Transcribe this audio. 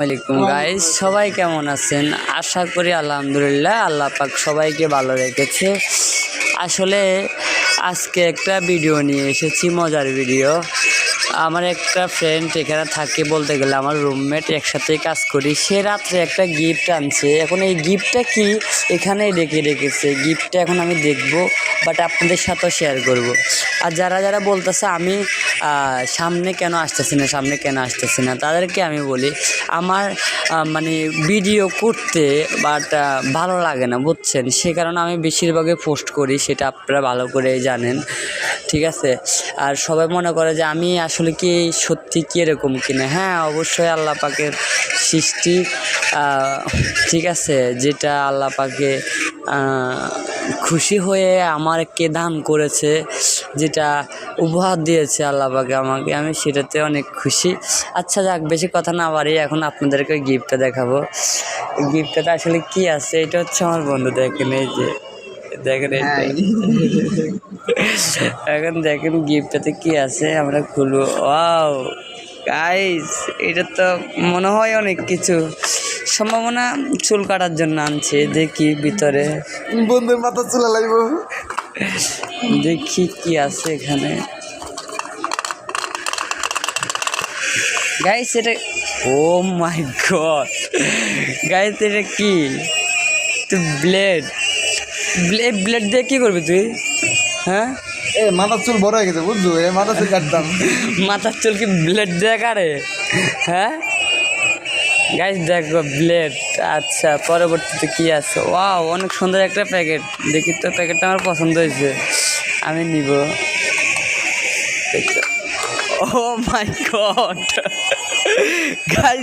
আসসালামাইকুম গাইস, সবাই কেমন আছেন? আশা করি আলহামদুলিল্লাহ আল্লাহ পাক সবাইকে ভালো রেখেছে। আসলে আজকে একটা ভিডিও নিয়ে এসেছি, মজার ভিডিও। আমার একটা ফ্রেন্ড এখানে থাকে, বলতে গেলে আমার রুমমেট, একসাথেই কাজ করি। সে রাত্রে একটা গিফট আনছে। এখন এই গিফটটা কি এখানেই রেখেছে। গিফটটা এখন আমি দেখব, বাট আপনাদের সাথেও শেয়ার করব। আর যারা যারা বলতেছে আমি সামনে কেন আসতেছি না, তাদেরকে আমি বলি আমার মানে ভিডিও করতে বাট ভালো লাগে না, বুঝছেন? সে কারণে আমি বেশিরভাগই পোস্ট করি, সেটা আপনারা ভালো করেই জানেন, ঠিক আছে? আর সবাই মনে করে যে আমি আসলে কি সত্যি কি এরকম কিনা। হ্যাঁ, অবশ্যই আল্লাহ পাকের সৃষ্টি, ঠিক আছে, যেটা আল্লাহ পাকে খুশি হয়ে আমাকে দান করেছে, যেটা উপহার দিয়েছে আল্লাহ পাকে আমাকে, আমি সেটাতে অনেক খুশি। আচ্ছা যাক, বেশি কথা না বাড়িয়ে এখন আপনাদেরকে গিফটটা দেখাবো। গিফটটাতে আসলে কি আছে, এটা হচ্ছে আমার বন্ধু। দেখেন, এই যে দেখেন এটা। এখন দেখেন গিফটটাতে কি আছে, আমরা খুলবো। ওয়াও গাইস, এটা তো মনে হয় অনেক কিছু, সম্ভাবনা চুল কাটার জন্য আনছে। দেখি ভিতরে, বন্ধুর মাথা চুলা লাগবো। দেখি কি আছে এখানে। গাইস এটা, ও মাই গড গাইস, এটা কি? তুই ব্লেড দিয়ে কি করবি তুই? হ্যাঁ, মাথার চুল বড় হয়ে গেছে, বুঝছো? মাথার চুল কাটতাম। মাথার চুল কি ব্লেড দিয়ে কাটে? হ্যাঁ গাইস দেখো, ব্লেড। আচ্ছা, পরবর্তীতে কি আছে? ওয়াও, অনেক সুন্দর একটা প্যাকেট। দেখি তো, প্যাকেটটা আমার পছন্দ হয়েছে, আমি নিব। ও মাই গড গাইস,